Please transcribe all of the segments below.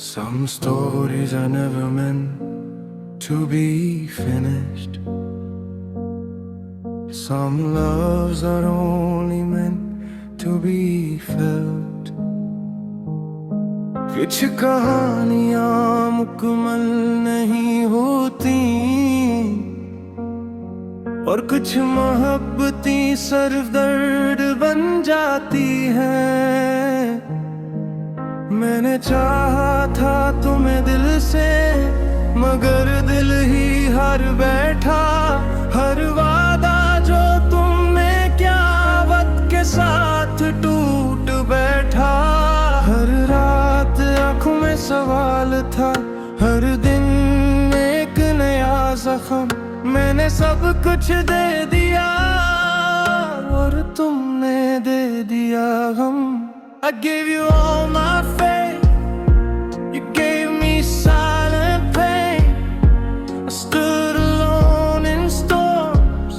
Some stories are never meant to be finished. Some loves are only meant to be felt. कुछ कहानियां मुकम्मल नहीं होती और कुछ मोहब्बतें सिर्फ दर्द बन जाती हैं। मैंने चाहा था तुम्हें दिल से, मगर दिल ही हार बैठा। हर वादा जो तुमने किया वक्त के साथ टूट बैठा। हर रात आँखों में सवाल था, हर दिन एक नया जख्म। मैंने सब कुछ दे दिया और तुमने दे दिया गम। I gave you all my faith, you gave me silent pain. I stood alone in storms,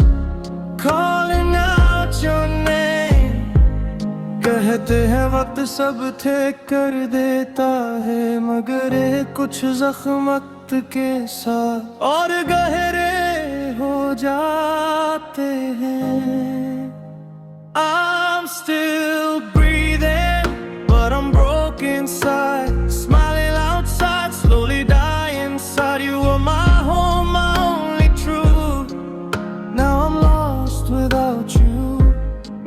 calling out your name. कहते हैं वक्त सब ठीक कर देता है, मगर ये कुछ जख्म वक्त के साथ और गहरे हो जाते हैं। I'm still breathing, but I'm broken inside. Smiling outside, slowly die inside. You were my home, my only truth. Now I'm lost without you.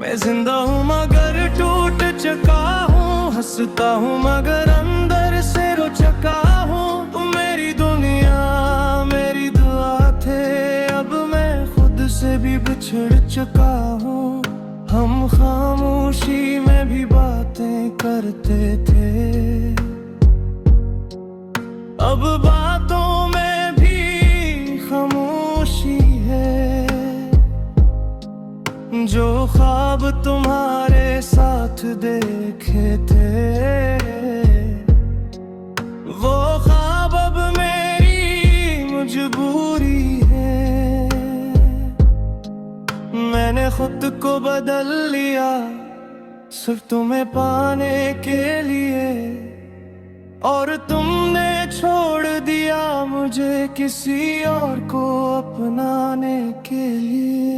मैं जिंदा हूँ मगर टूट चुका हूँ, हंसता हूँ मगर अंदर से रो चुका हूँ। तुम मेरी दुनिया, मेरी दुआ थे, अब मैं खुद से भी बिछड़ चुका हूँ। हम खामोशी में भी बातें करते थे, अब बातों में भी खामोशी है। जो ख्वाब तुम्हारे साथ देखे थे, वो ख्वाब अब मेरी मजबूरी है। मैंने खुद को बदल लिया सिर्फ तुम्हें पाने के लिए, और तुमने छोड़ दिया मुझे किसी और को अपनाने के लिए।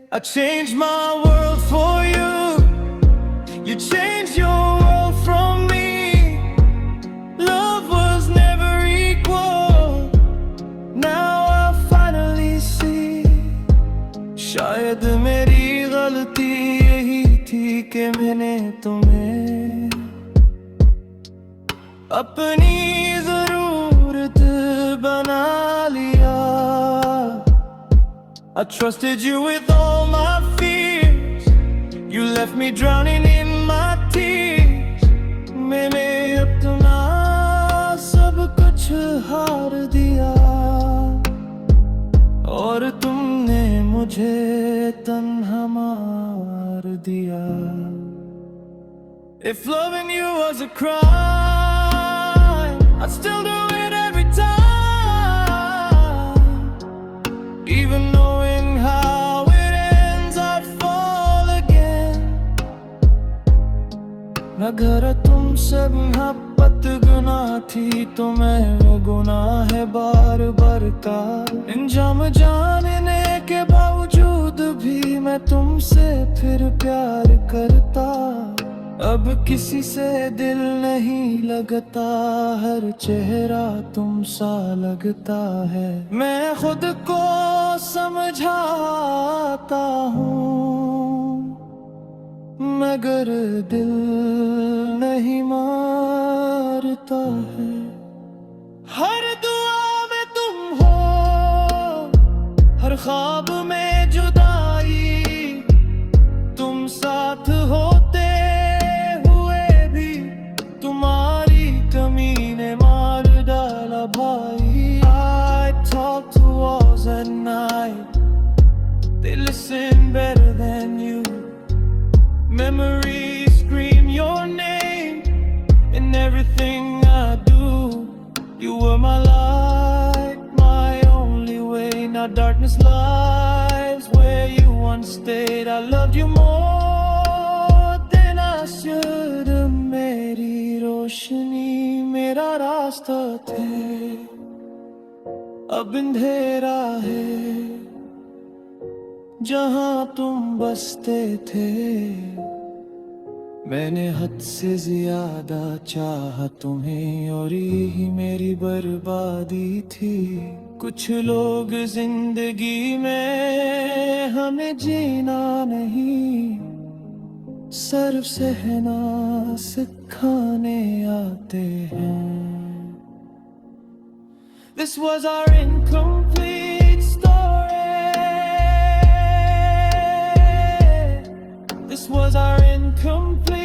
I changed my world for you, you changed your world from me. Love was never equal, now I finally see. शायद मेरी गलती यही थी कि मैंने तुम्हें अपनी जरूरत बना लिया। I trusted you with all my fears, you left me drowning in my tears. मैंने अपना सब कुछ हार दिया और तुमने मुझे तन्हा मार दिया। If loving you was a crime, I'd still do it every time. Even knowing how it ends, I'd fall again. अगर तुमसे मोहब्बत गुनाह थी तो मैं वो गुनाह है बार बार का अंजाम जानने के बावजूद भी मैं तुमसे फिर प्यार करता। अब किसी से दिल नहीं लगता, हर चेहरा तुम सा लगता है। मैं खुद को समझाता हूँ मगर दिल नहीं मारता है। हर दुआ में तुम हो, हर ख्वाब में जुदाई, तुम साथ होते हुए भी तुम्हारी कमी ने मार डाला भाई। I talk to walls at night, they listen better than you. Memories scream your name in everything I do. You were my light, my only way. Now darkness lies where you once stayed. I loved you more than I should have. मेरी रोशनी मेरा रास्ता थे, अब अंधेरा है जहां तुम बसते थे। मैंने हद से ज्यादा चाहा तुम्हें और यही मेरी बर्बादी थी। कुछ लोग जिंदगी में हमें जीना नहीं, सिर्फ सहना सिखाने आते हैं। This was our incomplete story. This was our incomplete